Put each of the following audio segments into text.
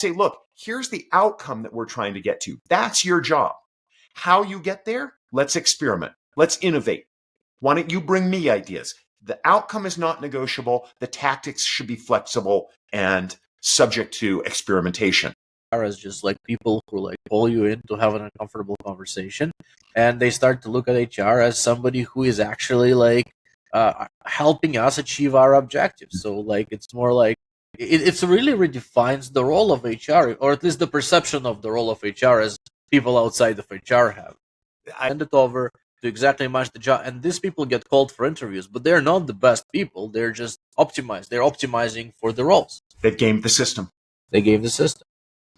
say, look, here's the outcome that we're trying to get to. That's your job. How you get there, let's experiment. Let's innovate. Why don't you bring me ideas? The outcome is not negotiable. The tactics should be flexible and subject to experimentation. As just like people who like pull you in to have an uncomfortable conversation, and they start to look at HR as somebody who is actually like helping us achieve our objectives. So like it's more like it's really redefines the role of HR, or at least the perception of the role of HR as people outside of HR have. I hand it over to exactly match the job, and these people get called for interviews, but they're not the best people. They're just optimized. They're optimizing for the roles. They've gamed the system. They gave the system.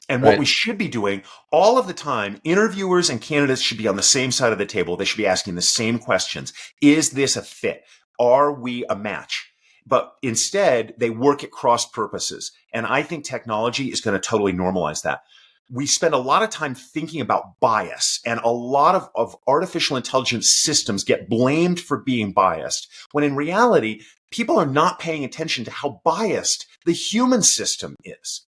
And what we should be doing all of the time, interviewers and candidates should be on the same side of the table. They should be asking the same questions. Is this a fit? Are we a match? But instead, they work at cross purposes. And I think technology is going to totally normalize that. We spend a lot of time thinking about bias, and a lot of artificial intelligence systems get blamed for being biased, when in reality, people are not paying attention to how biased the human system is.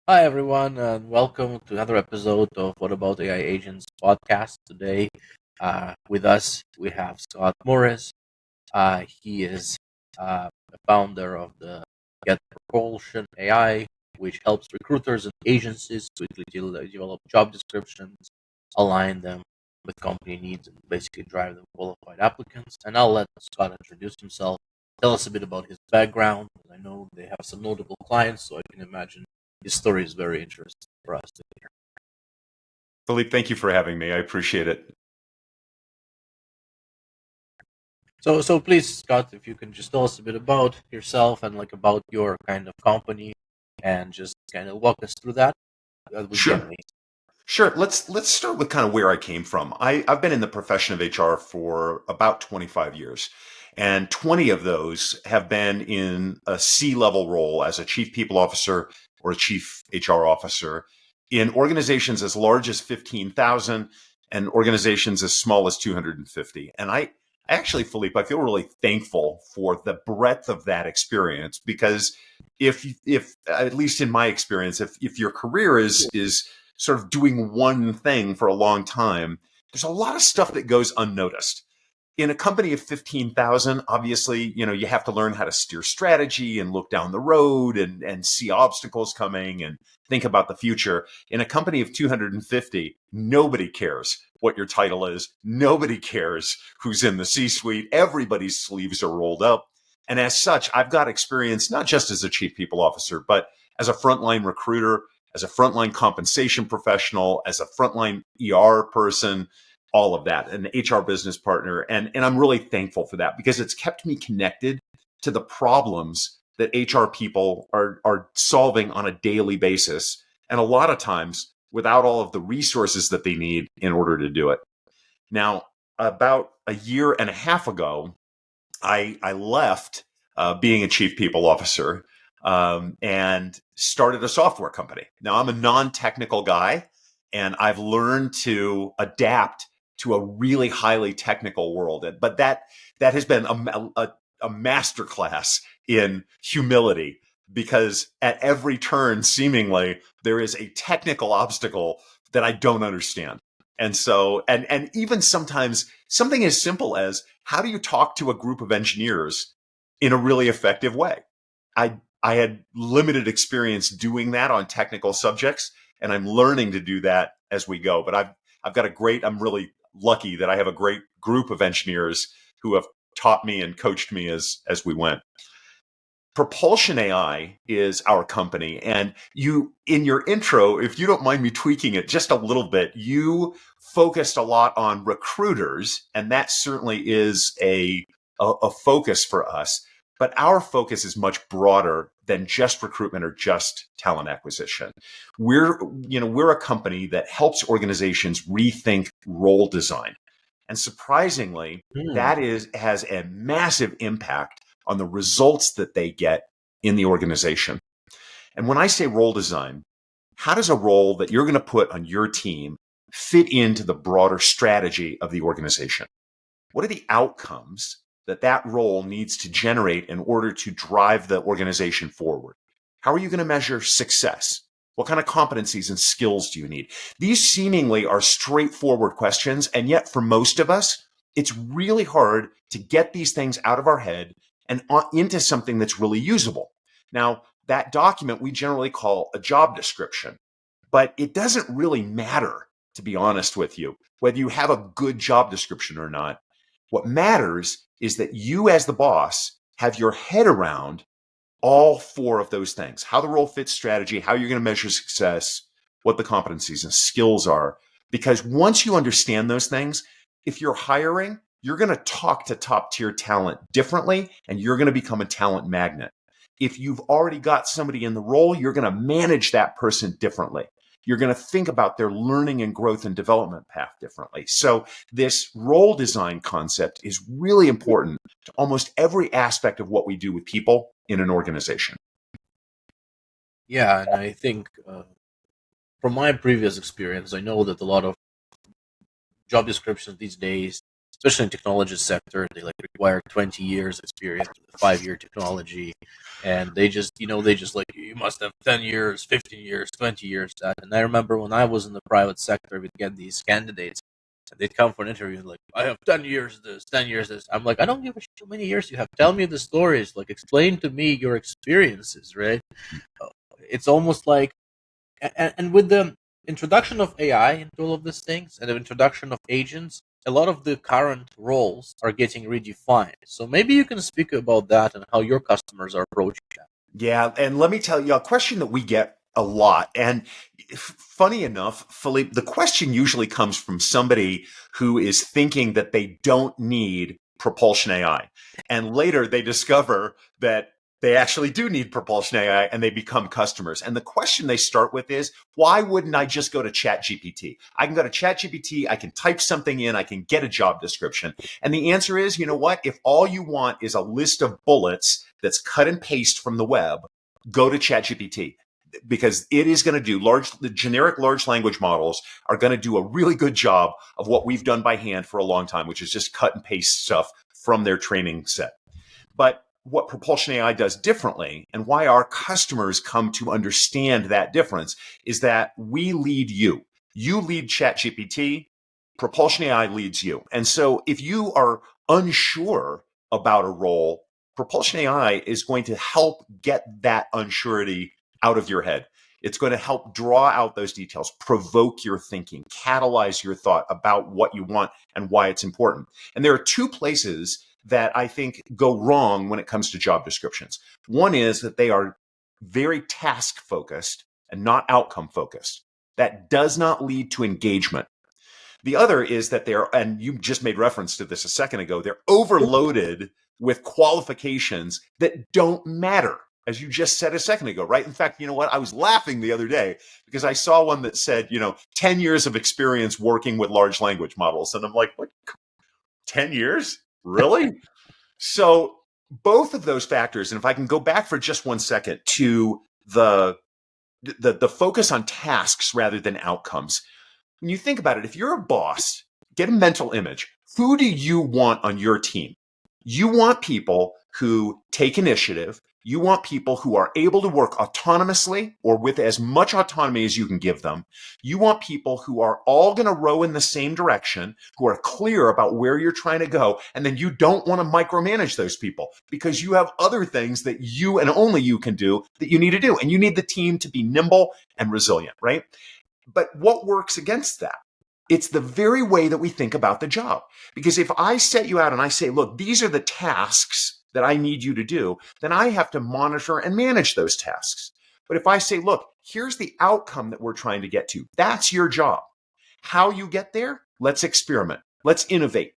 Hi, everyone, and welcome to another episode of What About AI Agents podcast. Today, with us, we have Scott Morris. He is the founder of the Get Propulsion AI, which helps recruiters and agencies quickly develop job descriptions, align them with company needs, and basically drive them qualified applicants. And I'll let Scott introduce himself, tell us a bit about his background. I know they have some notable clients, so I can imagine his story is very interesting for us to hear. Philippe, thank you for having me. I appreciate it. So please, Scott, if you can just tell us a bit about yourself and like about your kind of company, and just kind of walk us through that. Sure. Let's start with kind of where I came from. I've been in the profession of HR for about 25 years, and 20 of those have been in a C-level role as a chief people officer or a chief HR officer in organizations as large as 15,000 and organizations as small as 250. And I actually, Philippe, I feel really thankful for the breadth of that experience, because if at least in my experience, if your career is sort of doing one thing for a long time, there's a lot of stuff that goes unnoticed. In a company of 15,000, obviously, you have to learn how to steer strategy and look down the road and see obstacles coming and think about the future. In a company of 250, nobody cares what your title is. Nobody cares who's in the C-suite. Everybody's sleeves are rolled up. And as such, I've got experience not just as a chief people officer, but as a frontline recruiter, as a frontline compensation professional, as a frontline ER person, all of that, an HR business partner. And I'm really thankful for that, because it's kept me connected to the problems that HR people are solving on a daily basis. And a lot of times without all of the resources that they need in order to do it. Now, about a year and a half ago, I left being a chief people officer and started a software company. Now, I'm a non-technical guy, and I've learned to adapt to a really highly technical world. But that has been a masterclass in humility, because at every turn, seemingly, there is a technical obstacle that I don't understand. And so, and even sometimes something as simple as, how do you talk to a group of engineers in a really effective way? I had limited experience doing that on technical subjects, and I'm learning to do that as we go. But I'm really lucky that I have a great group of engineers who have taught me and coached me as we went. Propulsion AI is our company. And you, in your intro, if you don't mind me tweaking it just a little bit, you focused a lot on recruiters, and that certainly is a focus for us. But our focus is much broader than just recruitment or just talent acquisition. We're a company that helps organizations rethink role design. And surprisingly, that has a massive impact on the results that they get in the organization. And when I say role design, how does a role that you're going to put on your team fit into the broader strategy of the organization? What are the outcomes that role needs to generate in order to drive the organization forward? How are you going to measure success? What kind of competencies and skills do you need? These seemingly are straightforward questions, and yet for most of us, it's really hard to get these things out of our head and into something that's really usable. Now, that document we generally call a job description, but it doesn't really matter, to be honest with you, whether you have a good job description or not. What matters is that you, as the boss, have your head around all four of those things: how the role fits strategy, how you're going to measure success, what the competencies and skills are. Because once you understand those things, if you're hiring, you're going to talk to top tier talent differently, and you're going to become a talent magnet. If you've already got somebody in the role, you're going to manage that person differently. You're going to think about their learning and growth and development path differently. So this role design concept is really important to almost every aspect of what we do with people in an organization. Yeah, and I think from my previous experience, I know that a lot of job descriptions these days, especially in technology sector, they like require 20 years experience with 5-year technology, and they just like, you must have 10 years, 15 years, 20 years that. And I remember when I was in the private sector, we'd get these candidates and they'd come for an interview like, I have 10 years this, 10 years this. I'm like, I don't give a shit how many years you have. Tell me the stories, like explain to me your experiences, right? It's almost like, and with the introduction of AI into all of these things and the introduction of agents, a lot of the current roles are getting redefined. So maybe you can speak about that and how your customers are approaching that. Yeah, and let me tell you a question that we get a lot. And funny enough, Philippe, the question usually comes from somebody who is thinking that they don't need Propulsion AI. And later they discover that they actually do need Propulsion AI and they become customers. And the question they start with is, why wouldn't I just go to ChatGPT? I can go to ChatGPT, I can type something in, I can get a job description. And the answer is, you know what? If all you want is a list of bullets that's cut and paste from the web, go to ChatGPT, because it is going to do the generic large language models are going to do a really good job of what we've done by hand for a long time, which is just cut and paste stuff from their training set. But what Propulsion AI does differently, and why our customers come to understand that difference, is that we lead you. You lead ChatGPT, Propulsion AI leads you. And so if you are unsure about a role, Propulsion AI is going to help get that unsurety out of your head. It's going to help draw out those details, provoke your thinking, catalyze your thought about what you want and why it's important. And there are two places that I think go wrong when it comes to job descriptions. One is that they are very task focused and not outcome focused. That does not lead to engagement. The other is that they're, and you just made reference to this a second ago, they're overloaded with qualifications that don't matter, as you just said a second ago, right? In fact, you know what? I was laughing the other day because I saw one that said, 10 years of experience working with large language models. And I'm like, what? 10 years? Really? So both of those factors, and if I can go back for just one second to the focus on tasks rather than outcomes. When you think about it, if you're a boss, get a mental image. Who do you want on your team? You want people who take initiative. You want people who are able to work autonomously or with as much autonomy as you can give them. You want people who are all going to row in the same direction, who are clear about where you're trying to go. And then you don't want to micromanage those people because you have other things that you and only you can do that you need to do. And you need the team to be nimble and resilient, right? But what works against that? It's the very way that we think about the job. Because if I set you out and I say, look, these are the tasks that I need you to do, then I have to monitor and manage those tasks. But if I say, look, here's the outcome that we're trying to get to, that's your job. How you get there? Let's experiment. Let's innovate.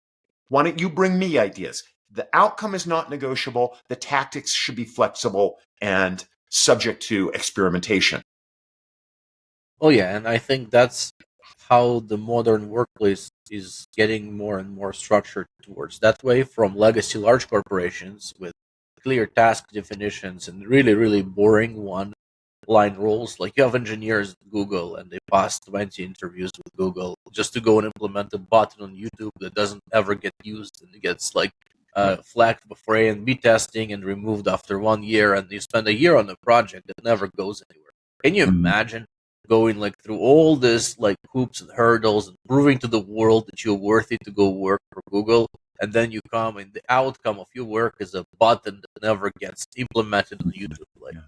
Why don't you bring me ideas? The outcome is not negotiable. The tactics should be flexible and subject to experimentation. Oh yeah, and I think that's how the modern workplace is getting more and more structured towards that way, from legacy large corporations with clear task definitions and really, really boring one line roles. Like you have engineers at Google and they pass 20 interviews with Google just to go and implement a button on YouTube that doesn't ever get used and it gets like flagged before A and B testing and removed after 1 year, and you spend a year on a project that never goes anywhere. Can you Mhm. imagine going like through all this like hoops and hurdles and proving to the world that you're worthy to go work for Google, and then you come and the outcome of your work is a button that never gets implemented on YouTube, like, Yeah.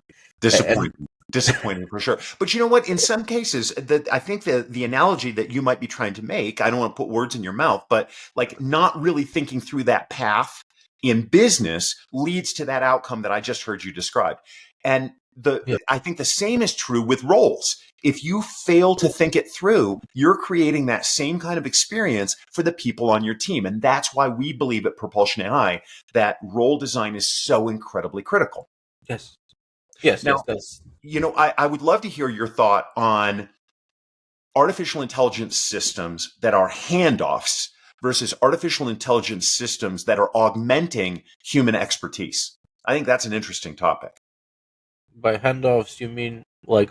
and Disappointing for sure. But you know what? In some cases, I think the analogy that you might be trying to make, I don't want to put words in your mouth, but like not really thinking through that path in business leads to that outcome that I just heard you describe. And yeah. I think the same is true with roles. If you fail to think it through, you're creating that same kind of experience for the people on your team. And that's why we believe at Propulsion AI that role design is so incredibly critical. Yes, yes, yes. Now, That's I would love to hear your thought on artificial intelligence systems that are handoffs versus artificial intelligence systems that are augmenting human expertise. I think that's an interesting topic. by handoffs. You mean like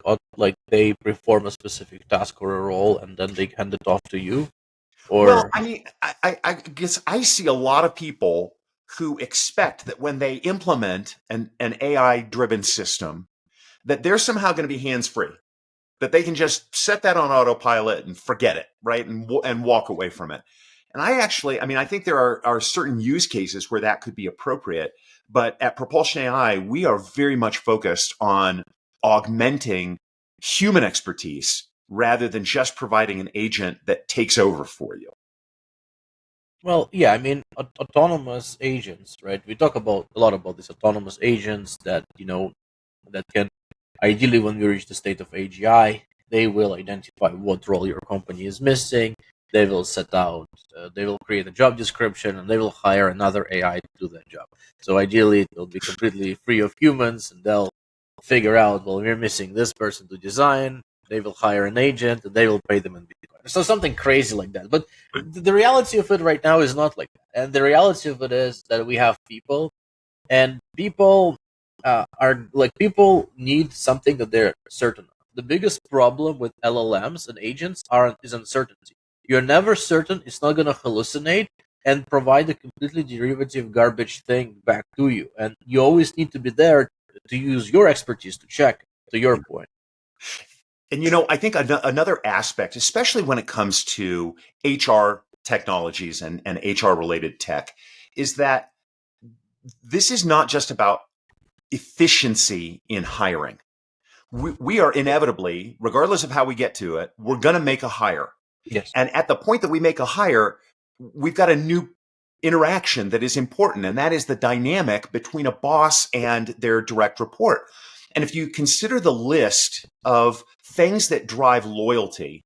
they perform a specific task or a role, and then they hand it off to you, Well, or I mean, I guess I see a lot of people who expect that when they implement an AI driven system, that they're somehow going to be hands free, that they can just set that on autopilot and forget it, right? And walk away from it. And I mean, I think there are certain use cases where that could be appropriate. But at Propulsion AI, we are very much focused on augmenting human expertise rather than just providing an agent that takes over for you. well, yeah. I mean, autonomous agents, right? We talk about a lot about these autonomous agents that that can ideally, when we reach the state of AGI, they will identify what role your company is missing. They will set out, they will create a job description, and they will hire another AI to do that job. So ideally, it will be completely free of humans, and they'll figure out, well, we're missing this person to design. They will hire an agent, and they will pay them in Bitcoin. So something crazy like that. But the reality of it right now is not like that. And the reality of it is that we have people, and people are like people need something that they're certain of. The biggest problem with LLMs and agents is uncertainty. You're never certain it's not going to hallucinate and provide a completely derivative garbage thing back to you, and you always need to be there to use your expertise to check. To your point. And I think another aspect, especially when it comes to HR technologies and HR related tech, is that this is not just about efficiency in hiring. We are inevitably, regardless of how we get to it, we're going to make a hire. Yes. And at the point that we make a hire, we've got a new interaction that is important, and that is the dynamic between a boss and their direct report. And if you consider the list of things that drive loyalty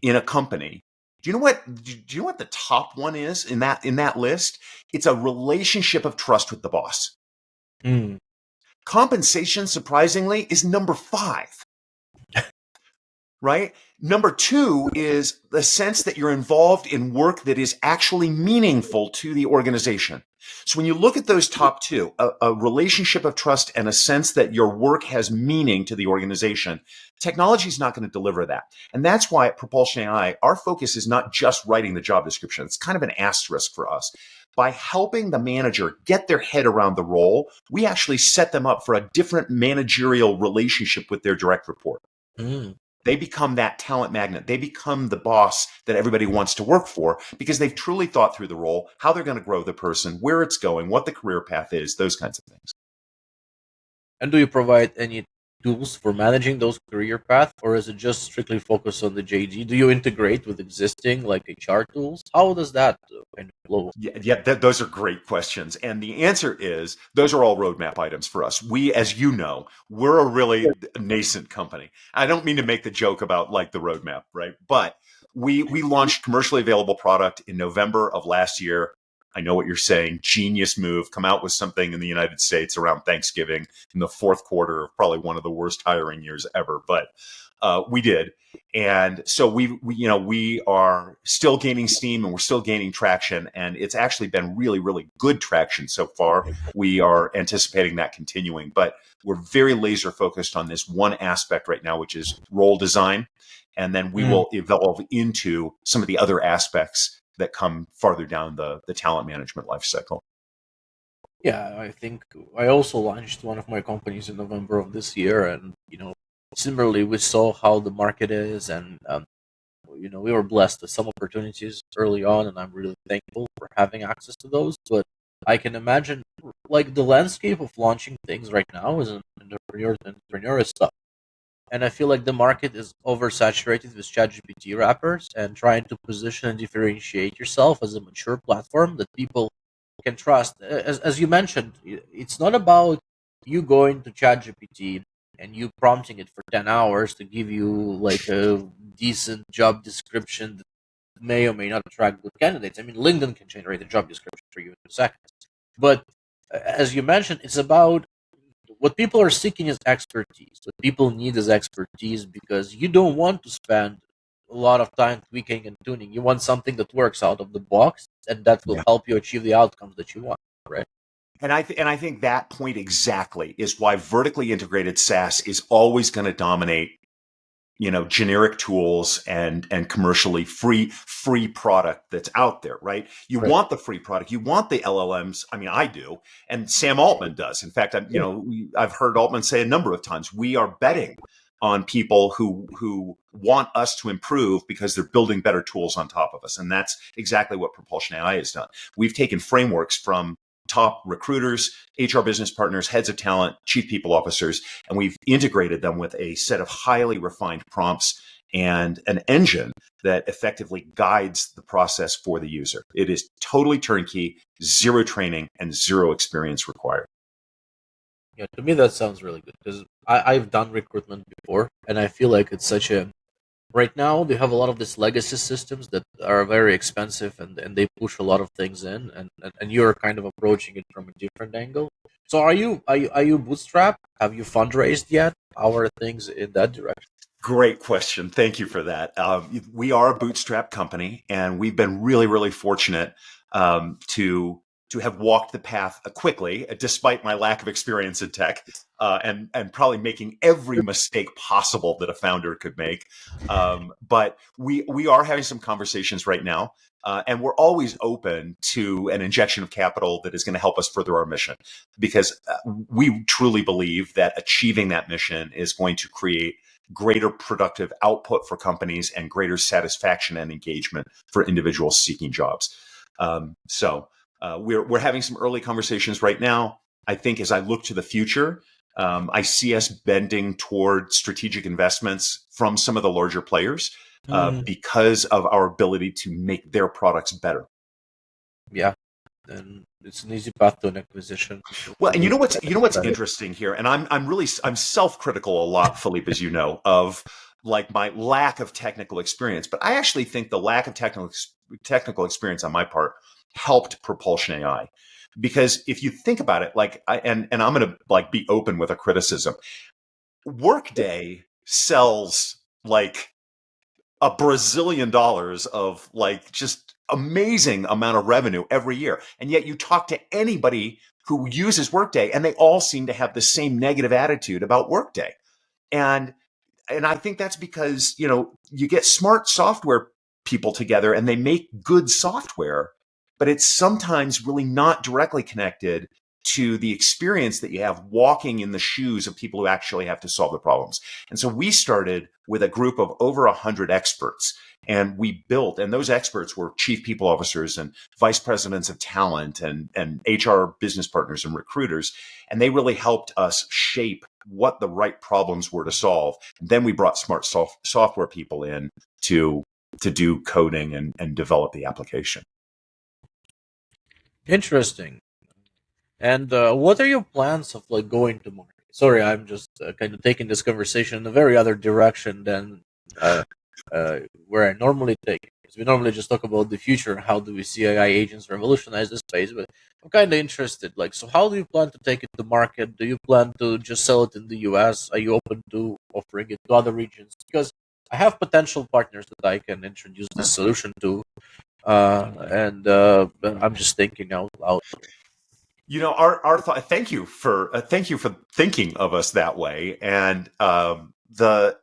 in a company, do you know what the top one is in that list? It's a relationship of trust with the boss. Mm. Compensation, surprisingly, is number 5. Right? Number 2 is the sense that you're involved in work that is actually meaningful to the organization. So when you look at those top 2, a relationship of trust and a sense that your work has meaning to the organization, technology is not going to deliver that. And that's why at Propulsion AI, our focus is not just writing the job description. It's kind of an asterisk for us. By helping the manager get their head around the role, we actually set them up for a different managerial relationship with their direct report. Mm. They become that talent magnet. They become the boss that everybody wants to work for because they've truly thought through the role, how they're going to grow the person, where it's going, what the career path is, those kinds of things. And do you provide any tools for managing those career paths, or is it just strictly focused on the JD? Do you integrate with existing like HR tools? How does that kind of flow? Those are great questions. And the answer is those are all roadmap items for us. We, as you know, we're a really nascent company. I don't mean to make the joke about like the roadmap, right? But we launched commercially available product in November of last year. I know what you're saying. Genius move. Come out with something in the United States around Thanksgiving in the fourth quarter of probably one of the worst hiring years ever. But we did. And so we are still gaining steam and we're still gaining traction. And it's actually been really, really good traction so far. We are anticipating that continuing, but we're very laser focused on this one aspect right now, which is role design. And then we Mm. will evolve into some of the other aspects that come farther down the talent management life cycle. Yeah, I think I also launched one of my companies in November of this year, and similarly, we saw how the market is, and we were blessed with some opportunities early on, and I'm really thankful for having access to those. But I can imagine, like, the landscape of launching things right now is an entrepreneur is tough, and I feel like the market is oversaturated with ChatGPT wrappers, and trying to position and differentiate yourself as a mature platform that people can trust. As you mentioned, it's not about you going to ChatGPT and you prompting it for 10 hours to give you like a decent job description that may or may not attract good candidates. I mean, LinkedIn can generate a job description for you in seconds. But as you mentioned, it's about what people are seeking is expertise. What people need is expertise because you don't want to spend a lot of time tweaking and tuning. You want something that works out of the box and that will help you achieve the outcomes that you want, right? And I think that point exactly is why vertically integrated SaaS is always going to dominate, generic tools and commercially free product that's out there, right? You Right. want the free product, you want the LLMs. I mean, I do, and Sam Altman does. In fact, Yeah. I've heard Altman say a number of times, we are betting on people who want us to improve because they're building better tools on top of us, and that's exactly what Propulsion AI has done. We've taken frameworks from top recruiters, HR business partners, heads of talent, chief people officers, and we've integrated them with a set of highly refined prompts and an engine that effectively guides the process for the user. It is totally turnkey, zero training, and zero experience required. Yeah, to me that sounds really good because I've done recruitment before and I feel like it's such a right now they have a lot of these legacy systems that are very expensive and they push a lot of things in and you're kind of approaching it from a different angle. So are you bootstrapped? Have you fundraised yet? How are things in that direction? Great question. Thank you for that. We are a bootstrap company, and we've been really, really fortunate to have walked the path quickly, despite my lack of experience in tech, and probably making every mistake possible that a founder could make. But we are having some conversations right now, and we're always open to an injection of capital that is going to help us further our mission, because we truly believe that achieving that mission is going to create greater productive output for companies and greater satisfaction and engagement for individuals seeking jobs. We're having some early conversations right now. I think as I look to the future, I see us bending toward strategic investments from some of the larger players Mm, because of our ability to make their products better. yeah, and it's an easy path to an acquisition Well, to and lose you know what's credit. interesting here, and I'm self-critical a lot, Philippe, as you know, of like my lack of technical experience. But I actually think the lack of technical experience on my part helped Propulsion AI, because if you think about it, like and I'm going to like be open with a criticism. Workday sells like $1 Brazilian of like just amazing amount of revenue every year. And yet you talk to anybody who uses Workday and they all seem to have the same negative attitude about Workday. And and I think that's because, you get smart software people together and they make good software, but it's sometimes really not directly connected to the experience that you have walking in the shoes of people who actually have to solve the problems. And so we started with a group of over 100 experts, and we built, and those experts were chief people officers and vice presidents of talent and HR business partners and recruiters. And they really helped us shape what the right problems were to solve. And then we brought smart software people in to do coding and develop the application. Interesting. And what are your plans of like going to market? Sorry, I'm just kind of taking this conversation in a very other direction than uh, where I normally take it. Because we normally just talk about the future and how do we see AI agents revolutionize the space. But I'm kind of interested. Like, so how do you plan to take it to market? Do you plan to just sell it in the US? Are you open to offering it to other regions? Because I have potential partners that I can introduce this solution to, and I'm just thinking out loud. Our thought. Thank you for thinking of us that way. And the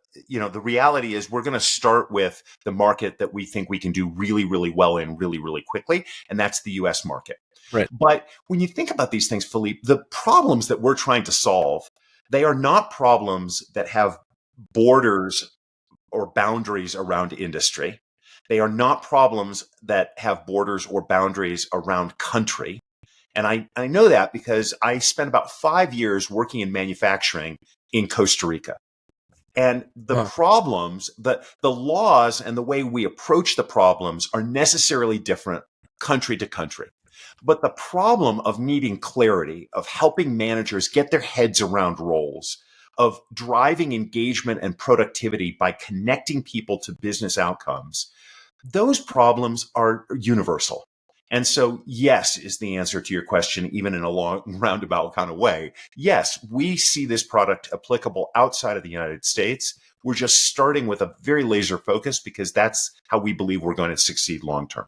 reality is we're going to start with the market that we think we can do really, really well in really, really quickly, and that's the U.S. market. Right. But when you think about these things, Philippe, the problems that we're trying to solve, they are not problems that have borders or boundaries around industry. They are not problems that have borders or boundaries around country. And I know that because I spent about 5 years working in manufacturing in Costa Rica. And the Huh. problems, the laws and the way we approach the problems are necessarily different country to country. But the problem of needing clarity, of helping managers get their heads around roles, of driving engagement and productivity by connecting people to business outcomes, those problems are universal. And so, yes, is the answer to your question, even in a long roundabout kind of way. Yes, we see this product applicable outside of the United States. We're just starting with a very laser focus because that's how we believe we're going to succeed long term.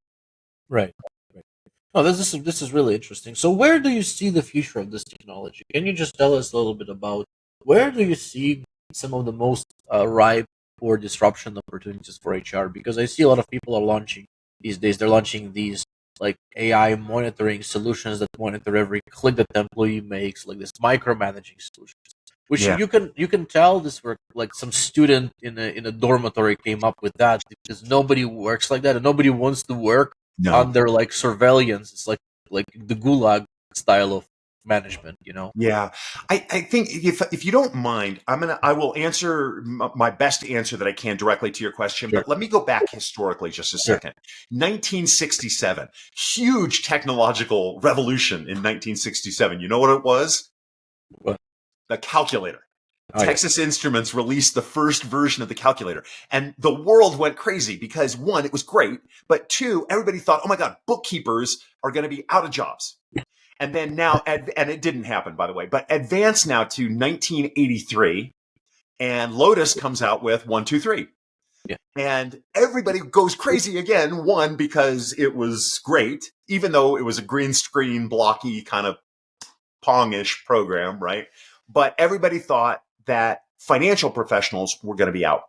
Right. Right. Oh, this is really interesting. So, where do you see the future of this technology? Can you just tell us a little bit about where do you see some of the most ripe or disruption opportunities for HR? Because I see a lot of people are launching these days. They're launching these like AI monitoring solutions that monitor every click that the employee makes, like this micromanaging solutions. Which Yeah. you can tell this work like some student in a dormitory came up with that because nobody works like that and nobody wants to work No. under like surveillance. It's like the gulag style of management. Yeah, I think if you don't mind, I will answer my best answer that I can directly to your question. Sure. But let me go back historically just a Sure. second. 1967, huge technological revolution in 1967. You know what it was? Well, The calculator. oh yeah. Texas Instruments released the first version of the calculator, and the world went crazy because one, it was great, but two, everybody thought, oh my God, bookkeepers are going to be out of jobs. And then now, and it didn't happen, by the way, but advance now to 1983, and Lotus comes out with 1, 2, 3. Yeah. And everybody goes crazy again, one, because it was great, even though it was a green screen, blocky, kind of Pong-ish program, right? But everybody thought that financial professionals were going to be out.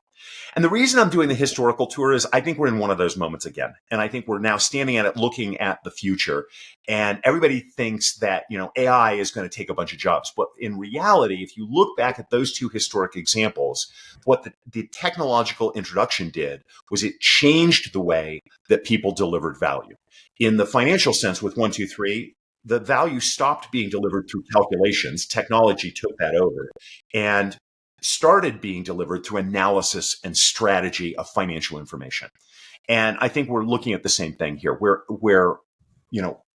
And the reason I'm doing the historical tour is I think we're in one of those moments again. And I think we're now standing at it, looking at the future. And everybody thinks that, AI is going to take a bunch of jobs. But in reality, if you look back at those two historic examples, what the technological introduction did was it changed the way that people delivered value. In the financial sense with 1, 2, 3, the value stopped being delivered through calculations. Technology took that over. And started being delivered through analysis and strategy of financial information. And I think we're looking at the same thing here, where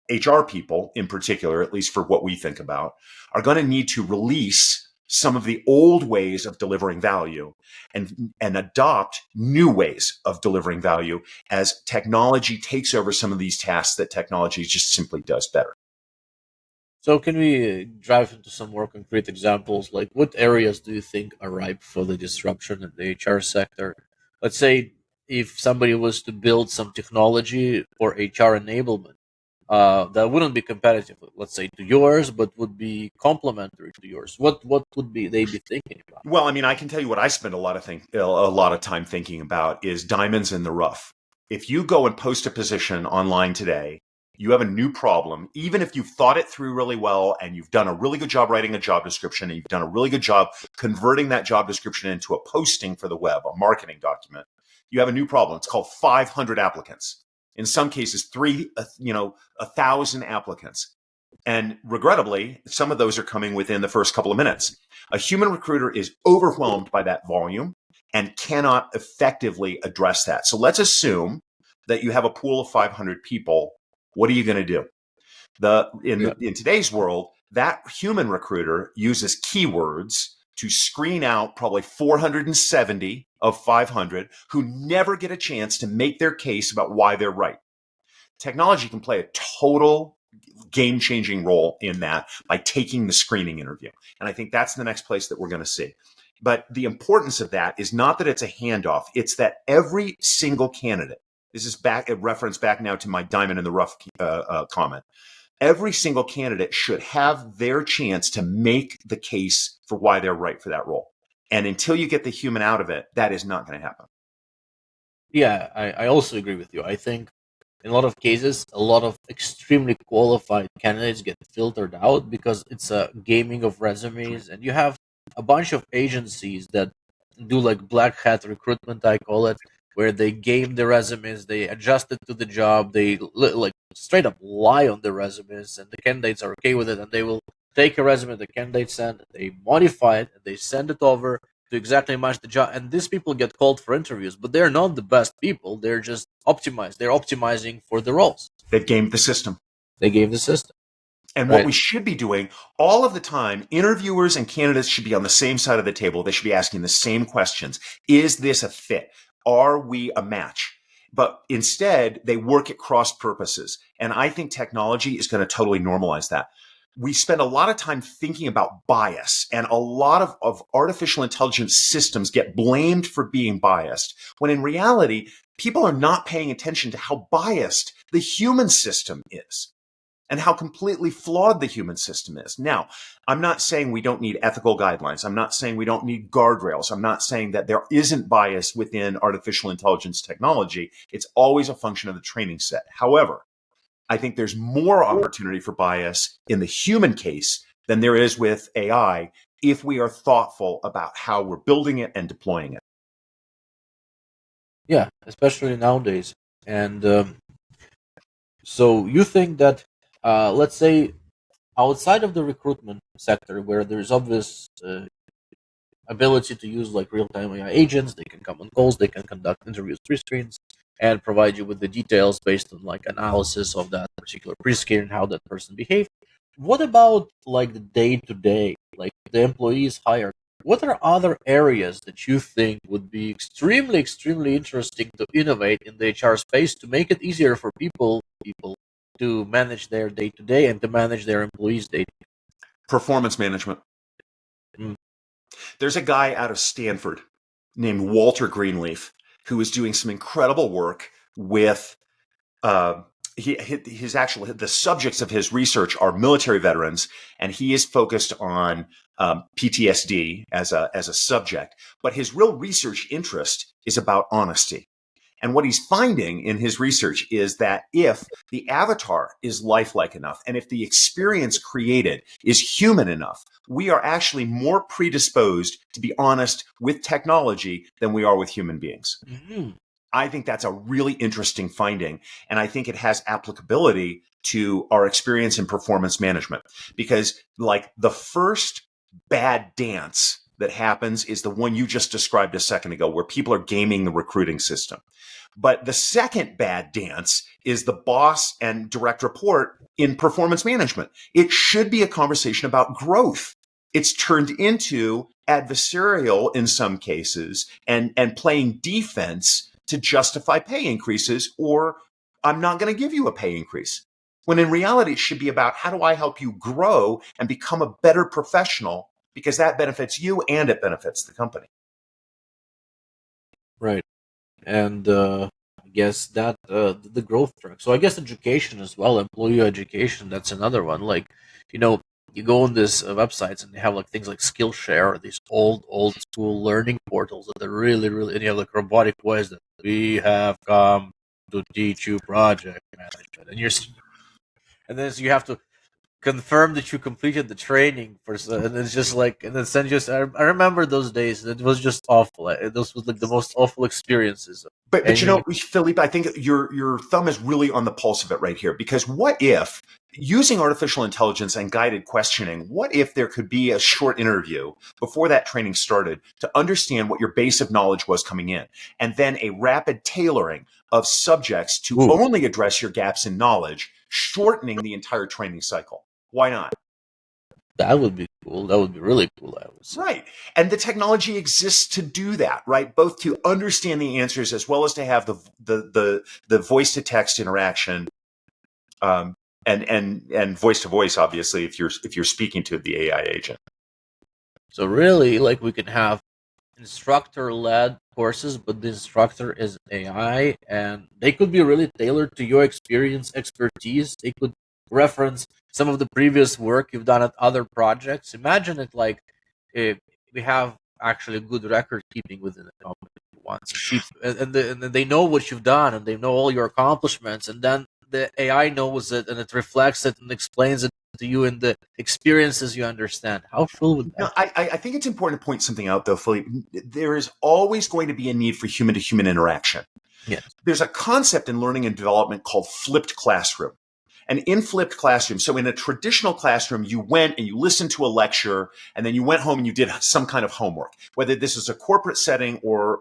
HR people in particular, at least for what we think about, are going to need to release some of the old ways of delivering value and adopt new ways of delivering value as technology takes over some of these tasks that technology just simply does better. So can we drive into some more concrete examples? Like what areas do you think are ripe for the disruption in the HR sector? Let's say if somebody was to build some technology for HR enablement, that wouldn't be competitive, let's say, to yours, but would be complementary to yours. What would be they be thinking about? Well, I mean, I can tell you what I spend a lot of time thinking about is diamonds in the rough. If you go and post a position online today, you have a new problem, even if you've thought it through really well and you've done a really good job writing a job description and you've done a really good job converting that job description into a posting for the web, a marketing document, you have a new problem. It's called 500 applicants. In some cases, 1,000 applicants. And regrettably, some of those are coming within the first couple of minutes. A human recruiter is overwhelmed by that volume and cannot effectively address that. So let's assume that you have a pool of 500 people. What are you going to do? Yeah. In today's world, that human recruiter uses keywords to screen out probably 470 of 500 who never get a chance to make their case about why they're right. Technology can play a total game-changing role in that by taking the screening interview. And I think that's the next place that we're going to see. But the importance of that is not that it's a handoff. It's that every single candidate, this is back a reference back now to my diamond in the rough comment. Every single candidate should have their chance to make the case for why they're right for that role. And until you get the human out of it, that is not going to happen. Yeah, I also agree with you. I think in a lot of cases, a lot of extremely qualified candidates get filtered out because it's a gaming of resumes, and you have a bunch of agencies that do like black hat recruitment, I call it, where they game the resumes, they adjust it to the job, they like straight up lie on the resumes, and the candidates are okay with it, and they will take a resume the candidate sent, they modify it, and they send it over to exactly match the job. And these people get called for interviews, but they're not the best people. They're just optimized. They're optimizing for the roles. They've gamed the system. They gave the system, And what right? we should be doing all of the time, interviewers and candidates should be on the same side of the table. They should be asking the same questions. Is this a fit? Are we a match? But instead, they work at cross purposes. And I think technology is going to totally normalize that. We spend a lot of time thinking about bias, and a lot of artificial intelligence systems get blamed for being biased, when in reality, people are not paying attention to how biased the human system is and how completely flawed the human system is. Now, I'm not saying we don't need ethical guidelines. I'm not saying we don't need guardrails. I'm not saying that there isn't bias within artificial intelligence technology. It's always a function of the training set. However, I think there's more opportunity for bias in the human case than there is with AI if we are thoughtful about how we're building it and deploying it. Yeah, especially nowadays. And so you think that, let's say, outside of the recruitment sector, where there's obvious ability to use like real-time AI agents, they can come on calls, they can conduct interviews, pre-screens, and provide you with the details based on like analysis of that particular pre-screen and how that person behaved. What about like the day-to-day, like the employees hired? What are other areas that you think would be extremely, extremely interesting to innovate in the HR space to make it easier for people to manage their day-to-day and to manage their employees' day? Performance management. Mm. There's a guy out of Stanford named Walter Greenleaf who is doing some incredible work with uh, his actual the subjects of his research are military veterans, and he is focused on PTSD as a subject. But his real research interest is about honesty. And what he's finding in his research is that if the avatar is lifelike enough and if the experience created is human enough, we are actually more predisposed to be honest with technology than we are with human beings. Mhm. I think that's a really interesting finding. And I think it has applicability to our experience in performance management, because like the first bad dance that happens is the one you just described a second ago, where people are gaming the recruiting system. But the second bad dance is the boss and direct report in performance management. It should be a conversation about growth. It's turned into adversarial in some cases and playing defense to justify pay increases, or I'm not going to give you a pay increase. When in reality, it should be about how do I help you grow and become a better professional, because that benefits you and it benefits the company. Right. And I guess that the growth track. So I guess education as well, employee education. That's another one. Like, you know, you go on these websites and they have like things like Skillshare, these old school learning portals that are really really. And you have like robotic voice that we have come to teach you project management, and and then so you have to confirm that you completed the training for, and it's just like, and then send you. I remember those days. It was just awful. Those was like the most awful experiences. But you And know, Philippe, I think your thumb is really on the pulse of it right here. Because what if, using artificial intelligence and guided questioning, what if there could be a short interview before that training started to understand what your base of knowledge was coming in, and then a rapid tailoring of subjects to ooh, only address your gaps in knowledge, shortening the entire training cycle? Why not? that would be cool. That would be really cool, I would say. Right. And the technology exists to do that, right? Both to understand the answers as well as to have the voice to text interaction, um, and voice to voice, obviously, if you're speaking to the AI agent. So really, like we can have instructor-led courses, but the instructor is AI, and they could be really tailored to your experience, expertise. They could reference some of the previous work you've done at other projects. Imagine it like if we have actually good record keeping within the company. once, and they know what you've done, and they know all your accomplishments, and then the AI knows it, and it reflects it and explains it to you in the experiences you understand. How cool would No, that? I think it's important to point something out, though, Philippe. There is always going to be a need for human to human interaction. Yes. There's a concept in learning and development called flipped classroom. And in flipped classroom, so in a traditional classroom, you went and you listened to a lecture, and then you went home and you did some kind of homework, whether this is a corporate setting or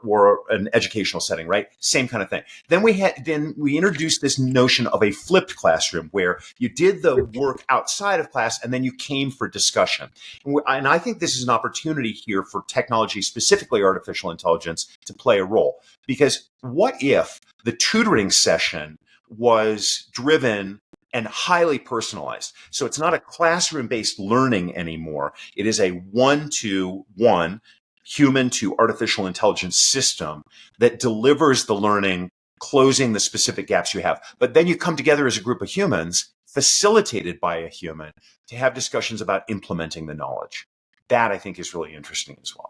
an educational setting, right? Same kind of thing. Then we introduced this notion of a flipped classroom where you did the work outside of class and then you came for discussion. And I think this is an opportunity here for technology, specifically artificial intelligence, to play a role. Because what if the tutoring session was driven and highly personalized? So it's not a classroom-based learning anymore. It is a one-to-one human to artificial intelligence system that delivers the learning, closing the specific gaps you have. But then you come together as a group of humans, facilitated by a human, to have discussions about implementing the knowledge. That, I think, is really interesting as well.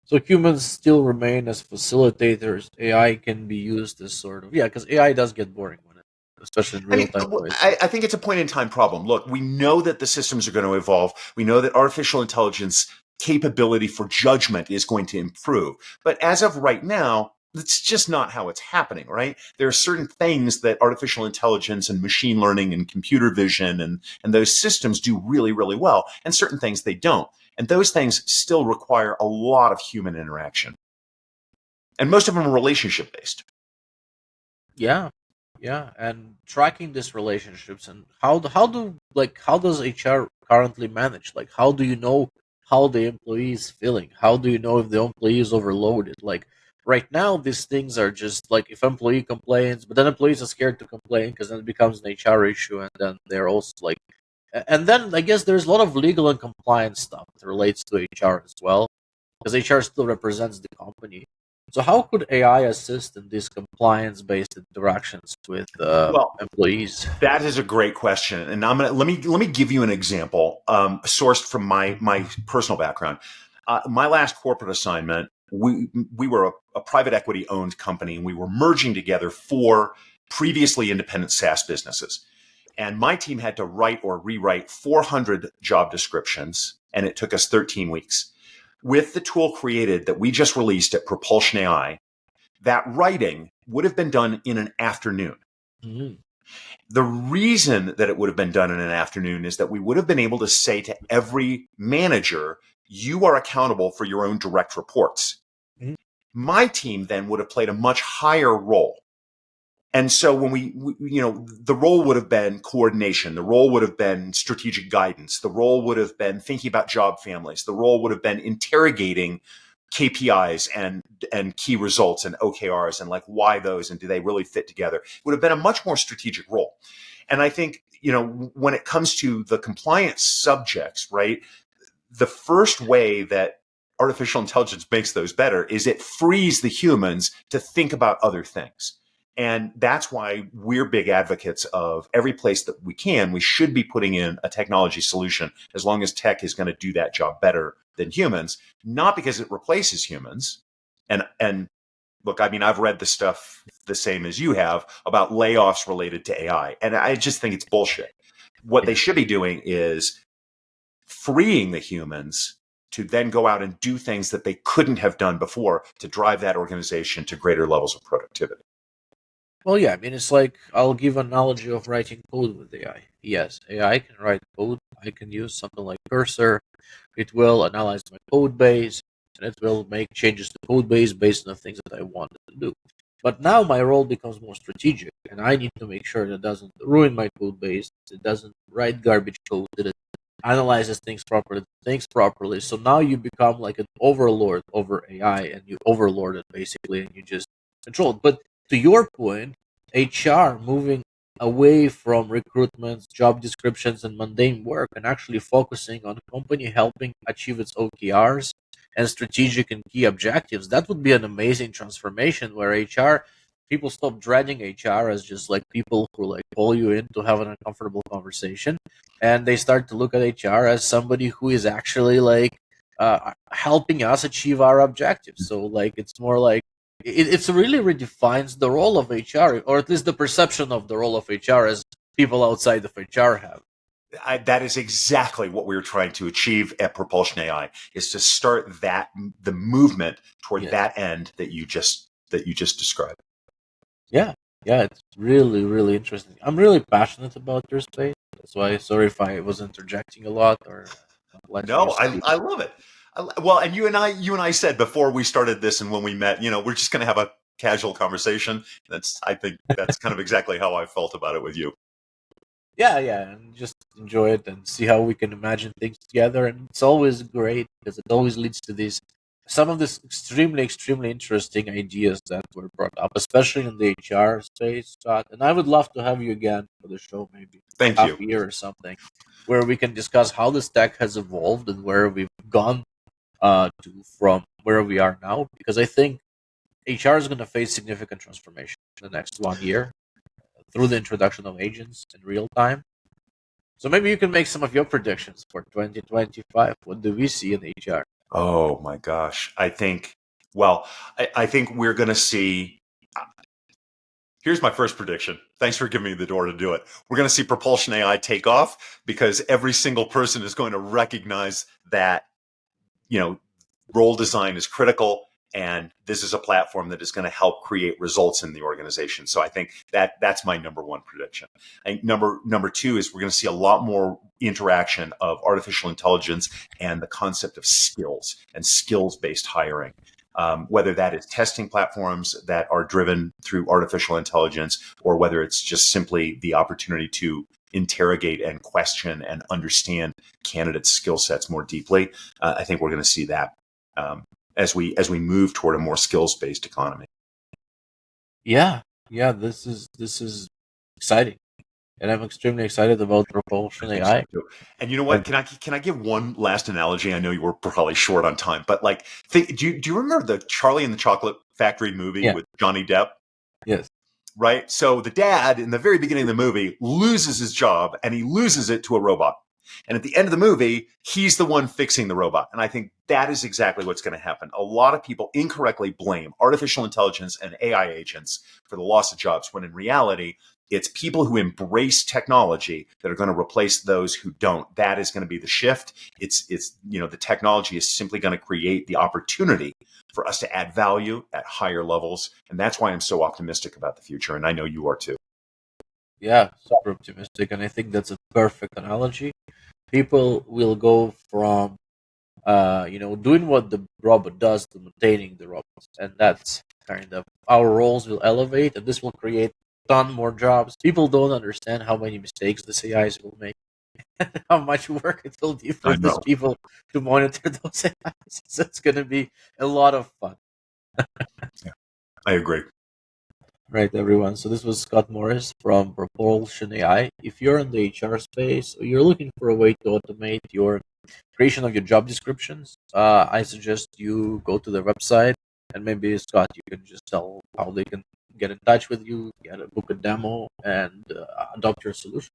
So humans still remain as facilitators. AI can be used as sort of, yeah, because AI does get boring when it, especially in I real mean, time voice. I think it's a point in time problem. Look, we know that the systems are going to evolve. We know that artificial intelligence capability for judgment is going to improve. But as of right now, that's just not how it's happening, right? There are certain things that artificial intelligence and machine learning and computer vision and those systems do really, really well, and certain things they don't. And those things still require a lot of human interaction. And most of them are relationship based. Yeah, yeah, and tracking these relationships and how does HR currently manage? Like, how do you know how the employee is feeling? How do you know if the employee is overloaded? Like right now, these things are just like if employee complains, but then employees are scared to complain because then it becomes an HR issue, and then they're also like, and then I guess there's a lot of legal and compliance stuff that relates to HR as well, because HR still represents the company. So how could AI assist in these compliance-based interactions with Well, employees? that is a great question, and I'm gonna let me give you an example sourced from my personal background. My last corporate assignment, we were a private equity owned company, and we were merging together four previously independent SaaS businesses. And my team had to write or rewrite 400 job descriptions, and it took us 13 weeks. With the tool created that we just released at Propulsion AI, that writing would have been done in an afternoon. Mhm. The reason that it would have been done in an afternoon is that we would have been able to say to every manager, you are accountable for your own direct reports. Mhm. My team then would have played a much higher role. And so when the role would have been coordination, the role would have been strategic guidance, the role would have been thinking about job families, the role would have been interrogating KPIs and key results and OKRs and like why those and do they really fit together. It would have been a much more strategic role. And I think, when it comes to the compliance subjects, right, the first way that artificial intelligence makes those better is it frees the humans to think about other things. And that's why we're big advocates of every place that we should be putting in a technology solution as long as tech is going to do that job better than humans, not because it replaces humans. And look, I mean, I've read the stuff the same as you have about layoffs related to AI, and I just think it's bullshit. What they Yeah. should be doing is freeing the humans to then go out and do things that they couldn't have done before to drive that organization to greater levels of productivity. Well, yeah, I mean, it's like I'll give an analogy of writing code with AI. Yes, AI can write code. I can use something like Cursor. It will analyze my code base and it will make changes to code base based on the things that I wanted to do. But now my role becomes more strategic, and I need to make sure that it doesn't ruin my code base, it doesn't write garbage code, that it analyzes things properly, thinks properly. So now you become like an overlord over AI, and you overlord it basically, and you just control it. But to your point, HR moving away from recruitment, job descriptions, and mundane work, and actually focusing on the company helping achieve its OKRs and strategic and key objectives. That would be an amazing transformation where HR people stop dreading HR as just like people who like pull you in to have an uncomfortable conversation, and they start to look at HR as somebody who is actually like helping us achieve our objectives. So like it's more like it's really redefines the role of HR, or at least the perception of the role of HR as people outside of HR have. That is exactly what we were trying to achieve at Propulsion AI, is to start the movement toward Yes. that end that you just described. Yeah, yeah, it's really, really interesting. I'm really passionate about your space. That's why sorry if I was interjecting a lot or letting you No, speak. I love it. Well, and you and I said before we started this and when we met, we're just going to have a casual conversation. I think that's kind of exactly how I felt about it with you. Yeah, yeah, and just enjoy it and see how we can imagine things together. And it's always great because it always leads to these some of this extremely, extremely interesting ideas that were brought up, especially in the HR space, Scott. And I would love to have you again for the show, maybe Thank half you. a year or something, where we can discuss how this tech has evolved and where we've gone to from where we are now. Because I think HR is going to face significant transformation in the next 1 year through the introduction of agents in real time. So maybe you can make some of your predictions for 2025. What do we see in HR? Oh my gosh. I think we're going to see. Here's my first prediction. Thanks for giving me the door to do it. We're going to see Propulsion AI take off because every single person is going to recognize that, role design is critical, and this is a platform that is going to help create results in the organization. So I think that's my number one prediction. I think number two is we're going to see a lot more interaction of artificial intelligence and the concept of skills and skills-based hiring. Whether that is testing platforms that are driven through artificial intelligence, or whether it's just simply the opportunity to interrogate and question and understand candidates' skill sets more deeply. I think we're going to see that as we move toward a more skills-based economy. Yeah, yeah, this is exciting, and I'm extremely excited about Propulsion I think so AI. too. And you know what? And Can I give one last analogy? I know you were probably short on time, but do you remember the Charlie and the Chocolate Factory movie yeah, with Johnny Depp? yes, Right? So the dad in the very beginning of the movie loses his job, and he loses it to a robot. And at the end of the movie, he's the one fixing the robot. And I think that is exactly what's going to happen. A lot of people incorrectly blame artificial intelligence and AI agents for the loss of jobs, when in reality, it's people who embrace technology that are going to replace those who don't. That is going to be the shift. The technology is simply going to create the opportunity for us to add value at higher levels. And that's why I'm so optimistic about the future. And I know you are too. yeah, super optimistic, and I think that's a perfect analogy. People will go from doing what the robot does to maintaining the robots, and that's kind of our roles will elevate, and this will create a ton more jobs. People don't understand how many mistakes the AIs will make, how much work it will be for I these know. people to monitor those AIs. So it's going to be a lot of fun. Yeah, I agree. Right, everyone. So this was Scott Morris from Propulsion AI. If you're in the HR space or you're looking for a way to automate your creation of your job descriptions, I suggest you go to the website, and maybe Scott, you can just tell how they can get in touch with you, book a demo, and adopt your solution.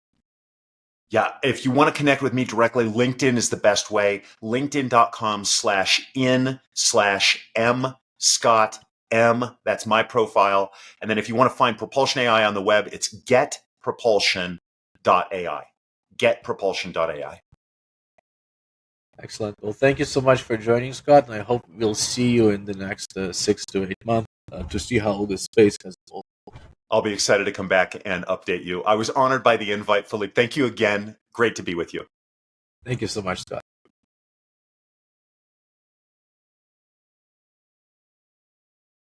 Yeah, if you want to connect with me directly, LinkedIn is the best way. LinkedIn.com/in/M Scott M. That's my profile. And then if you want to find Propulsion AI on the web, it's getpropulsion.ai. Getpropulsion.ai. Excellent. Well, thank you so much for joining, Scott, and I hope we'll see you in the next 6 to 8 months to see how this space has evolved. I'll be excited to come back and update you. I was honored by the invite, Philippe. Thank you again. Great to be with you. Thank you so much, Scott.